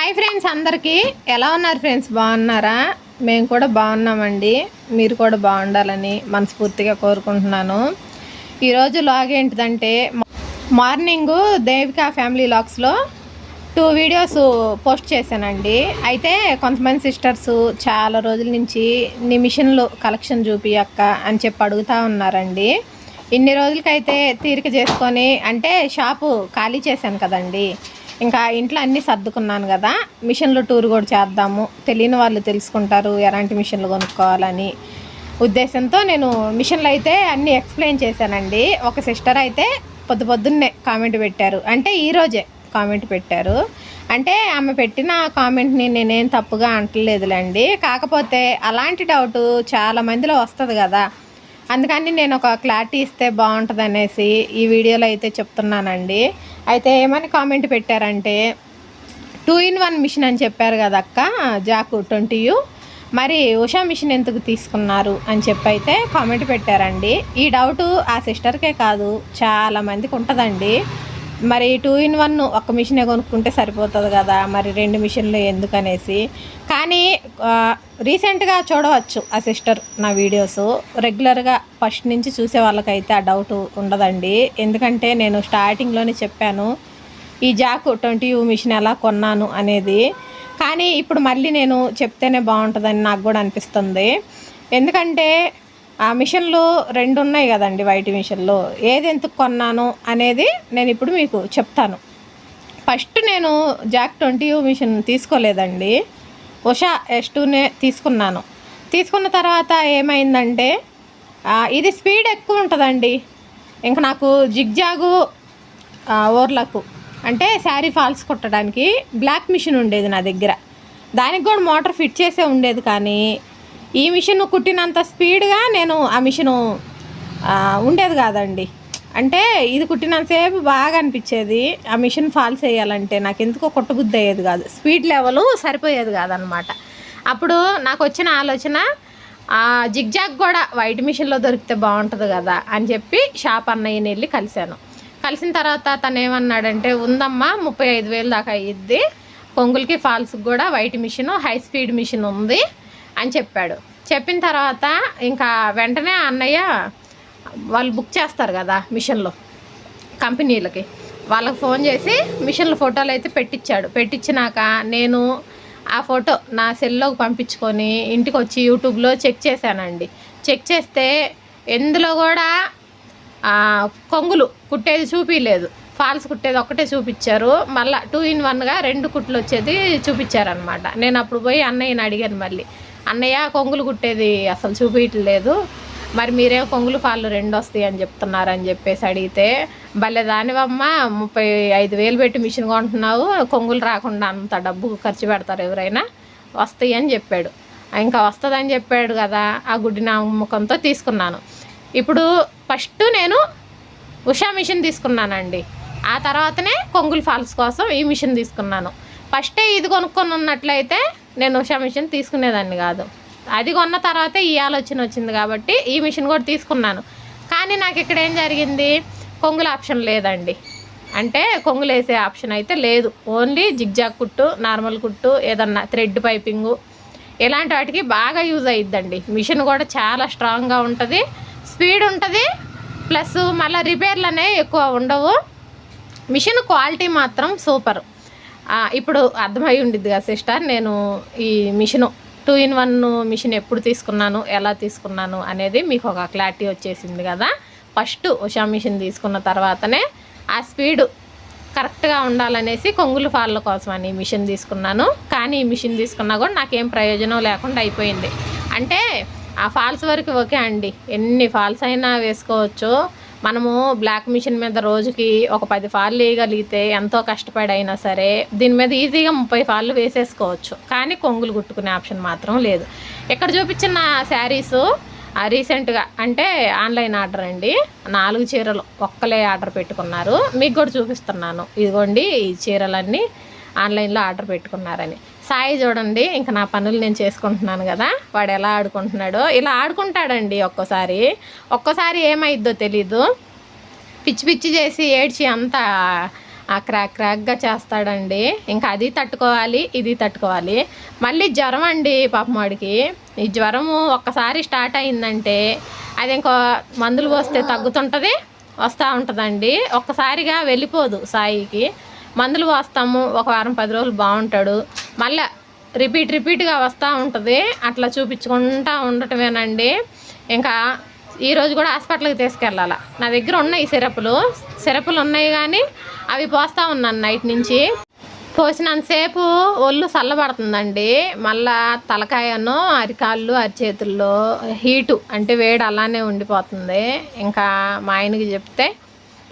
Hi friends, అందరికీ ఎలా ఉన్నారు ఫ్రెండ్స్? బాగున్నారా? మేము కూడా బాగున్నామండి. మీరు కూడా బాగుండాలని మనస్ఫూర్తిగా కోరుకుంటున్నాను. ఈరోజు లాగ్ ఏంటిదంటే, మార్నింగ్ దేవికా ఫ్యామిలీ లాగ్స్లో 2 వీడియోస్ పోస్ట్ చేశానండి. అయితే కొంతమంది సిస్టర్స్ చాలా రోజుల నుంచి నీ మిషన్లు కలెక్షన్ చూపియక్క అని చెప్పి అడుగుతూ ఉన్నారండి. ఇన్ని రోజులకైతే తీరిక చేసుకొని, అంటే షాపు ఖాళీ చేశాను కదండి, ఇంకా ఇంట్లో అన్నీ సర్దుకున్నాను కదా, మిషన్లు టూర్ కూడా చేద్దాము, తెలియని వాళ్ళు తెలుసుకుంటారు ఎలాంటి మిషన్లు కొనుక్కోవాలని ఉద్దేశంతో నేను మిషన్లు అయితే అన్నీ ఎక్స్ప్లెయిన్ చేశానండి. ఒక సిస్టర్ అయితే పొద్దున్నే కామెంట్ పెట్టారు, అంటే ఈరోజే కామెంట్ పెట్టారు. అంటే ఆమె పెట్టిన కామెంట్ని నేనేం తప్పుగా అంటలేదులేండి, కాకపోతే అలాంటి డౌట్ చాలా మందిలో వస్తుంది కదా, అందుకని నేను ఒక క్లారిటీ ఇస్తే బాగుంటుంది అనేసి ఈ వీడియోలో అయితే చెప్తున్నానండి. అయితే ఏమని కామెంట్ పెట్టారంటే, 2-in-1 మిషన్ అని చెప్పారు కదా అక్క, జాకు 20U, మరి ఉషా మిషన్ ఎందుకు తీసుకున్నారు అని చెప్పి అయితే కామెంట్ పెట్టారండి. ఈ డౌటు ఆ సిస్టర్కే కాదు, చాలామందికి ఉంటుందండి. మరి 2-in-1 ఒక మిషనే కొనుక్కుంటే సరిపోతుంది కదా, మరి 2 మిషన్లు ఎందుకనేసి. కానీ రీసెంట్గా చూడవచ్చు ఆ సిస్టర్ నా వీడియోస్, రెగ్యులర్గా ఫస్ట్ నుంచి చూసే వాళ్ళకైతే ఆ డౌట్ ఉండదండి. ఎందుకంటే నేను స్టార్టింగ్లోనే చెప్పాను ఈ జాకు 20U మిషన్ ఎలా కొన్నాను అనేది. కానీ ఇప్పుడు మళ్ళీ నేను చెప్తేనే బాగుంటుందని నాకు కూడా అనిపిస్తుంది. ఎందుకంటే ఆ మిషన్లు 2 ఉన్నాయి కదండి, వైట్ మిషన్లు, ఏది ఎందుకు కొన్నాను అనేది నేను ఇప్పుడు మీకు చెప్తాను. ఫస్ట్ నేను జాక్ 20U మిషన్ తీసుకోలేదండి, ఉషా S2నే తీసుకున్నాను. తీసుకున్న తర్వాత ఏమైందంటే, ఇది స్పీడ్ ఎక్కువ ఉంటుందండి. ఇంకా నాకు జిగ్జాగు ఓర్లకు అంటే శారీ ఫాల్స్ కుట్టడానికి బ్లాక్ మిషన్ ఉండేది నా దగ్గర, దానికి కూడా మోటార్ ఫిట్ చేసే ఉండేది. కానీ ఈ మిషన్ కుట్టినంత స్పీడ్గా నేను ఆ మిషను ఉండేది కాదండి. అంటే ఇది కుట్టినంతసేపు బాగా అనిపించేది, ఆ మిషన్ ఫాల్స్ వేయాలంటే నాకు ఎందుకో కుట్టబుద్ధి అయ్యేది కాదు, స్పీడ్ లెవెల్ సరిపోయేది కాదనమాట. అప్పుడు నాకు వచ్చిన ఆలోచన, జిగ్జాగ్ కూడా వైట్ మిషన్లో దొరికితే బాగుంటుంది కదా అని చెప్పి షాప్ అన్నయ్యని వెళ్ళి కలిశాను. కలిసిన తర్వాత తను ఏమన్నాడంటే, ఉందమ్మా 35,000 దాకా అయ్యిద్ది, కొంగులకి ఫాల్స్కి కూడా white machine high speed machine ఉంది అని చెప్పాడు. చెప్పిన తర్వాత ఇంకా వెంటనే అన్నయ్య వాళ్ళు బుక్ చేస్తారు కదా మిషన్లు కంపెనీలకి, వాళ్ళకి ఫోన్ చేసి మిషన్ల ఫోటోలు అయితే పెట్టించాడు. పెట్టించినాక నేను ఆ ఫోటో నా సెల్లోకి పంపించుకొని ఇంటికి వచ్చి యూట్యూబ్లో చెక్ చేశానండి. చెక్ చేస్తే ఎందులో కూడా కొంగులు కుట్టేది చూపించలేదు, ఫాల్స్ కుట్టేది ఒక్కటే చూపించారు. మళ్ళీ 2-in-1గా 2 కుట్లు వచ్చేది చూపించారనమాట. నేను అప్పుడు పోయి అన్నయ్యని అడిగాను, మళ్ళీ అన్నయ్య కొంగులు కుట్టేది అసలు చూపించట్లేదు, మరి మీరేం కొంగులు ఫాళ్ళు 2 వస్తాయి అని చెప్తున్నారు అని చెప్పేసి అడిగితే, భలే దానివమ్మ 35,000 పెట్టి మిషన్ కొంటున్నావు, కొంగులు రాకుండా అంత డబ్బు ఖర్చు పెడతారు ఎవరైనా, వస్తాయి అని చెప్పాడు. ఇంకా వస్తుందని చెప్పాడు కదా, ఆ గుడ్డి నమ్మకంతో తీసుకున్నాను. ఇప్పుడు ఫస్ట్ నేను ఉషా మిషన్ తీసుకున్నానండి, ఆ తర్వాతనే కొంగులు ఫాల్స్ కోసం ఈ మిషన్ తీసుకున్నాను. ఫస్టే ఇది కొనుక్కొని ఉన్నట్లయితే నేను ఉషా మిషన్ తీసుకునేదాన్ని కాదు, అది కొన్న తర్వాతే ఈ ఆలోచన వచ్చింది కాబట్టి ఈ మిషన్ కూడా తీసుకున్నాను. కానీ నాకు ఇక్కడ ఏం జరిగింది, కొంగుల ఆప్షన్ లేదండి, అంటే కొంగులు వేసే ఆప్షన్ అయితే లేదు. ఓన్లీ జిగ్జాగ్ కుట్టు, నార్మల్ కుట్టు, ఏదన్నా థ్రెడ్ పైపింగు ఇలాంటి వాటికి బాగా యూజ్ అయ్యిద్దండి. మిషన్ కూడా చాలా స్ట్రాంగ్గా ఉంటుంది, స్పీడ్ ఉంటుంది, ప్లస్ మళ్ళీ రిపేర్లు అనేవి ఎక్కువ ఉండవు. మిషన్ క్వాలిటీ మాత్రం సూపర్. ఇప్పుడు అర్థమై ఉండిద్ది కదా సిస్టర్, నేను ఈ మిషను 2-in-1 మిషన్ ఎప్పుడు తీసుకున్నాను, ఎలా తీసుకున్నాను అనేది మీకు ఒక క్లారిటీ వచ్చేసింది కదా. ఫస్ట్ ఉషా మిషన్ తీసుకున్న తర్వాతనే ఆ స్పీడు కరెక్ట్గా ఉండాలనేసి కొంగులు ఫాళ్ళ కోసం అని మిషన్ తీసుకున్నాను. కానీ ఈ మిషన్ తీసుకున్నా కూడా నాకేం ప్రయోజనం లేకుండా అయిపోయింది. అంటే ఆ ఫాల్స్ వరకు ఓకే అండి, ఎన్ని ఫాల్స్ అయినా వేసుకోవచ్చు. మనము బ్లాక్ మిషన్ మీద రోజుకి ఒక 10 ఫాళ్ళు వేయగలిగితే ఎంతో కష్టపడి అయినా సరే దీని మీద ఈజీగా 30 ఫాళ్ళు వేసేసుకోవచ్చు. కానీ కొంగులు కుట్టుకునే ఆప్షన్ మాత్రం లేదు. ఇక్కడ చూపించిన శారీసు రీసెంట్గా అంటే ఆన్లైన్ ఆర్డర్ అండి, 4 చీరలు ఒక్కలే ఆర్డర్ పెట్టుకున్నారు. మీకు కూడా చూపిస్తున్నాను, ఇదిగోండి ఈ చీరలన్నీ ఆన్లైన్లో ఆర్డర్ పెట్టుకున్నారని. సాయి చూడండి, ఇంకా నా పనులు నేను చేసుకుంటున్నాను కదా, వాడు ఎలా ఆడుకుంటున్నాడో. ఇలా ఆడుకుంటాడండి, ఒక్కోసారి ఏమైద్దో తెలీదు, పిచ్చి పిచ్చి చేసి ఏడ్చి అంతా ఆ క్రాక్గా చేస్తాడండి. ఇంకా అది తట్టుకోవాలి, ఇది తట్టుకోవాలి. మళ్ళీ జ్వరం అండి పాపం వాడికి. ఈ జ్వరము ఒక్కసారి స్టార్ట్ అయిందంటే అది ఇంకో మందులు పోస్తే తగ్గుతుంటుంది, వస్తూ ఉంటుందండి. ఒక్కసారిగా వెళ్ళిపోదు. సాయికి మందులు పోస్తాము, ఒక వారం 10 రోజులు బాగుంటాడు, మళ్ళీ రిపీట్గా వస్తూ ఉంటుంది. అట్లా చూపించుకుంటూ ఉండటమేనండి. ఇంకా ఈరోజు కూడా హాస్పిటల్కి తీసుకెళ్ళాల. నా దగ్గర ఉన్నాయి సిరపులు ఉన్నాయి, కానీ అవి పోస్తూ ఉన్నాను నైట్ నుంచి. పోసినంతసేపు ఒళ్ళు చల్లబడుతుందండి. మళ్ళా తలకాయను, అరికాళ్ళు, అరిచేతుల్లో హీటు అంటే వేడి అలానే ఉండిపోతుంది. ఇంకా మా ఆయనకి చెప్తే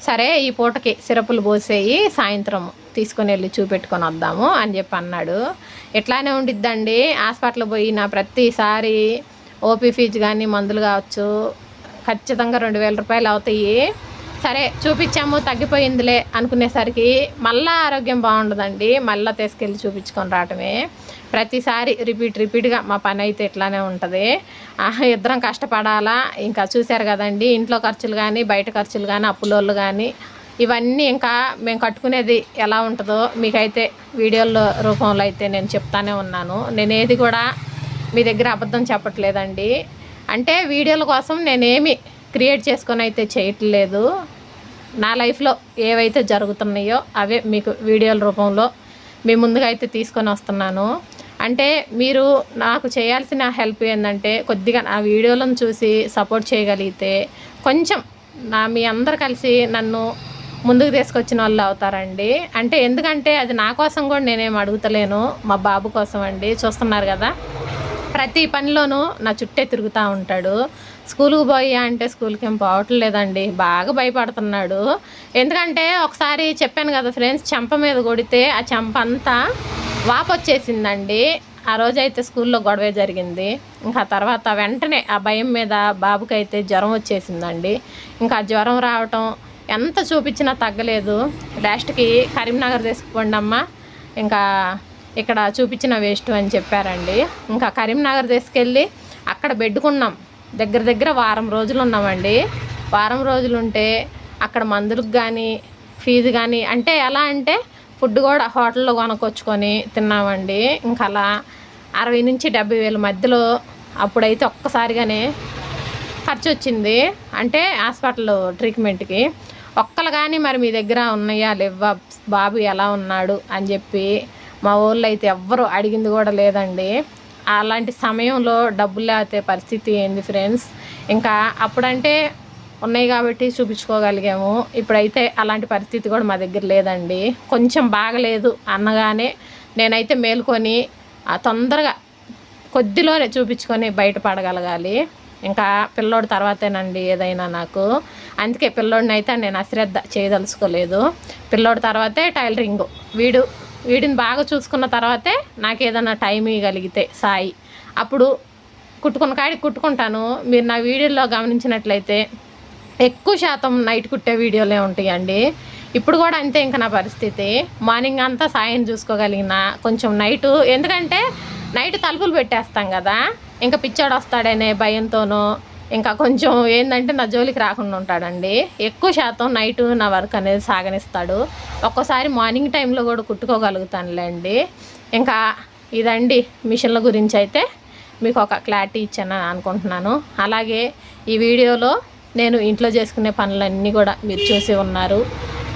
సరే ఈ పూటకి సిరపులు పోసేయి, సాయంత్రం తీసుకొని వెళ్ళి చూపెట్టుకొని వద్దాము అని చెప్పి అన్నాడు. ఇట్లానే ఉండిద్దండి. హాస్పిటల్ పోయిన ప్రతిసారి ఓపీ ఫీజు కానీ మందులు కావచ్చు ఖచ్చితంగా 2000 రూపాయలు అవుతాయి. సరే చూపించాము, తగ్గిపోయిందిలే అనుకునేసరికి మళ్ళీ ఆరోగ్యం బాగుండదండి. మళ్ళీ తీసుకెళ్ళి చూపించుకొని రావటమే ప్రతిసారి రిపీట్గా మా పని అయితే ఇట్లానే ఉంటుంది. ఇద్దరం కష్టపడాలా. ఇంకా చూశారు కదండి, ఇంట్లో ఖర్చులు కానీ బయట ఖర్చులు కానీ అప్పులోళ్ళు కానీ ఇవన్నీ ఇంకా మేము కట్టుకునేది ఎలా ఉంటుందో మీకైతే వీడియోల రూపంలో అయితే నేను చెప్తానే ఉన్నాను. నేనేది కూడా మీ దగ్గర అబద్ధం చెప్పట్లేదండి. అంటే వీడియోల కోసం నేనేమి క్రియేట్ చేసుకొని అయితే చేయట్లేదు. నా లైఫ్లో ఏవైతే జరుగుతున్నాయో అవే మీకు వీడియోల రూపంలో మీ ముందుగా అయితే తీసుకొని వస్తున్నాను. అంటే మీరు నాకు చేయాల్సిన హెల్ప్ ఏంటంటే కొద్దిగా నా వీడియోలను చూసి సపోర్ట్ చేయగలిగితే కొంచెం మీ అందరు కలిసి నన్ను ముందుకు తీసుకొచ్చిన వాళ్ళు అవుతారండి. అంటే ఎందుకంటే అది నా కోసం కూడా నేనేం అడుగుతలేను, మా బాబు కోసం అండి. చూస్తున్నారు కదా, ప్రతి పనిలోనూ నా చుట్టే తిరుగుతూ ఉంటాడు. స్కూల్కి పోయా అంటే స్కూల్కి ఏం పోవట్లేదండి, బాగా భయపడుతున్నాడు. ఎందుకంటే ఒకసారి చెప్పాను కదా ఫ్రెండ్స్, చెంప మీద కొడితే ఆ చెంప అంతా వాపు వచ్చేసిందండి. ఆ రోజైతే స్కూల్లో గొడవే జరిగింది. ఇంకా తర్వాత వెంటనే ఆ భయం మీద బాబుకైతే జ్వరం వచ్చేసిందండి. ఇంకా జ్వరం రావటం ఎంత చూపించినా తగ్గలేదు. లాస్ట్కి కరీంనగర్ తీసుకుపోండి అమ్మ, ఇంకా ఇక్కడ చూపించిన వేస్ట్ అని చెప్పారండి. ఇంకా కరీంనగర్ తీసుకెళ్ళి అక్కడ బెడ్డుకున్నాం. దగ్గర వారం రోజులు ఉన్నామండి. వారం రోజులు ఉంటే అక్కడ మందులకు కానీ ఫీజు కానీ అంటే ఎలా అంటే ఫుడ్ కూడా హోటల్లో కొనుక్కొచ్చుకొని తిన్నామండి. ఇంకా అలా 60 నుంచి 70 వేల మధ్యలో అప్పుడైతే ఒక్కసారిగానే ఖర్చు వచ్చింది. అంటే హాస్పిటల్ ట్రీట్మెంట్కి ఒక్కలు కానీ మరి మీ దగ్గర ఉన్నాయా లేవా, బాబు ఎలా ఉన్నాడు అని చెప్పి మా ఊళ్ళో అయితే ఎవ్వరు అడిగింది కూడా లేదండి. అలాంటి సమయంలో డబ్బులు లేకపోతే పరిస్థితి ఏంది ఫ్రెండ్స్. ఇంకా అప్పుడంటే ఉన్నాయి కాబట్టి చూపించుకోగలిగాము. ఇప్పుడైతే అలాంటి పరిస్థితి కూడా మా దగ్గర లేదండి. కొంచెం బాగలేదు అనగానే నేనైతే మేలుకొని తొందరగా కొద్దిలోనే చూపించుకొని బయటపడగలగాలి. ఇంకా పిల్లోడి తర్వాతేనండి ఏదైనా నాకు. అందుకే పిల్లోడిని అయితే నేను అశ్రద్ధ చేయదలుచుకోలేదు. పిల్లోడి తర్వాతే టైలరింగ్. వీడిని బాగా చూసుకున్న తర్వాతే నాకు ఏదైనా టైం ఇవ్వగలిగితే సాయి అప్పుడు కుట్టుకున్న కాడికి కుట్టుకుంటాను. మీరు నా వీడియోలో గమనించినట్లయితే ఎక్కువ శాతం నైట్ కుట్టే వీడియోలే ఉంటాయండి. ఇప్పుడు కూడా అంతే. ఇంకా నా పరిస్థితి మార్నింగ్ అంతా సాయం చూసుకోగలిగిన కొంచెం నైటు, ఎందుకంటే నైట్ తలుపులు పెట్టేస్తాం కదా, ఇంకా పిచ్చోడు వస్తాడనే భయంతోనో ఇంకా కొంచెం ఏంటంటే నా జోలికి రాకుండా ఉంటాడండి. ఎక్కువ శాతం నైట్ నా వర్క్ అనేది సాగనిస్తాడు. ఒక్కోసారి మార్నింగ్ టైంలో కూడా కుట్టుకోగలుగుతానులేండి. ఇంకా ఇదండి మిషన్ల గురించి అయితే మీకు ఒక క్లారిటీ ఇచ్చాను అనుకుంటున్నాను. అలాగే ఈ వీడియోలో నేను ఇంట్లో చేసుకునే పనులన్నీ కూడా మీరు చూసి ఉన్నారు.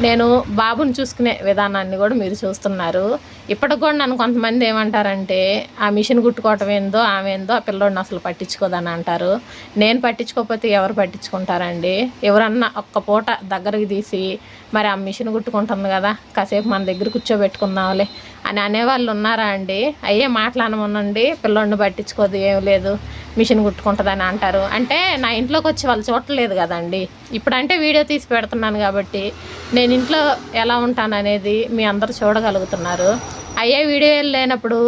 నేను బాబుని చూసుకునే విధానాన్ని కూడా మీరు చూస్తున్నారు. ఇప్పటికి కూడా నన్ను కొంతమంది ఏమంటారంటే ఆ మిషన్ కుట్టుకోవటం ఏందో ఆమె ఏందో ఆ పిల్లోడిని అసలు పట్టించుకోదని అంటారు. నేను పట్టించుకోకపోతే ఎవరు పట్టించుకుంటారండి? ఎవరన్నా ఒక్క పూట దగ్గరికి తీసి మరి ఆ మిషన్ కుట్టుకుంటుంది కదా కాసేపు మన దగ్గర కూర్చోబెట్టుకుందాంలే అని అనేవాళ్ళు ఉన్నారా అండి? అయ్యే మాట్లాడమనండి, పిల్లోడిని పట్టించుకోదు ఏం లేదు మిషన్ కుట్టుకుంటుందని అంటారు. అంటే నా ఇంట్లోకి వచ్చి వాళ్ళు చూడలేదు కదండి. ఇప్పుడంటే వీడియో తీసి పెడుతున్నాను కాబట్టి నేను ఇంట్లో ఎలా ఉంటాను అనేది మీ అందరూ చూడగలుగుతున్నారు. అయ్యే వీడియోలు లేనప్పుడు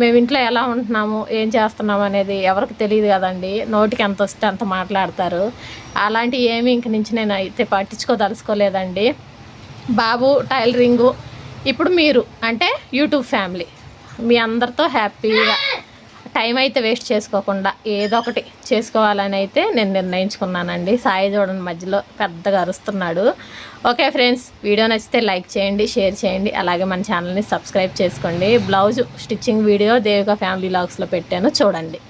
మేము ఇంట్లో ఎలా ఉంటున్నాము ఏం చేస్తున్నాము అనేది ఎవరికి తెలియదు కదండి. నోటికి ఎంత వస్తే అంత మాట్లాడతారు. అలాంటి ఏమి ఇంక నుంచి నేను అయితే పట్టించుకోదలుచుకోలేదండి. బాబు టైలరింగు, ఇప్పుడు మీరు అంటే యూట్యూబ్ ఫ్యామిలీ మీ అందరితో హ్యాపీగా టైం అయితే వేస్ట్ చేసుకోకుండా ఏదో ఒకటి చేసుకోవాలని అయితే నేను నిర్ణయించుకున్నానండి. సాయి చూడండి మధ్యలో పెద్దగా అరుస్తున్నాడు. ఓకే ఫ్రెండ్స్, వీడియో నచ్చితే లైక్ చేయండి, షేర్ చేయండి, అలాగే మన ఛానల్ని సబ్స్క్రైబ్ చేసుకోండి. Blouse stitching video Devika family వ్లాగ్స్లో పెట్టాను, చూడండి.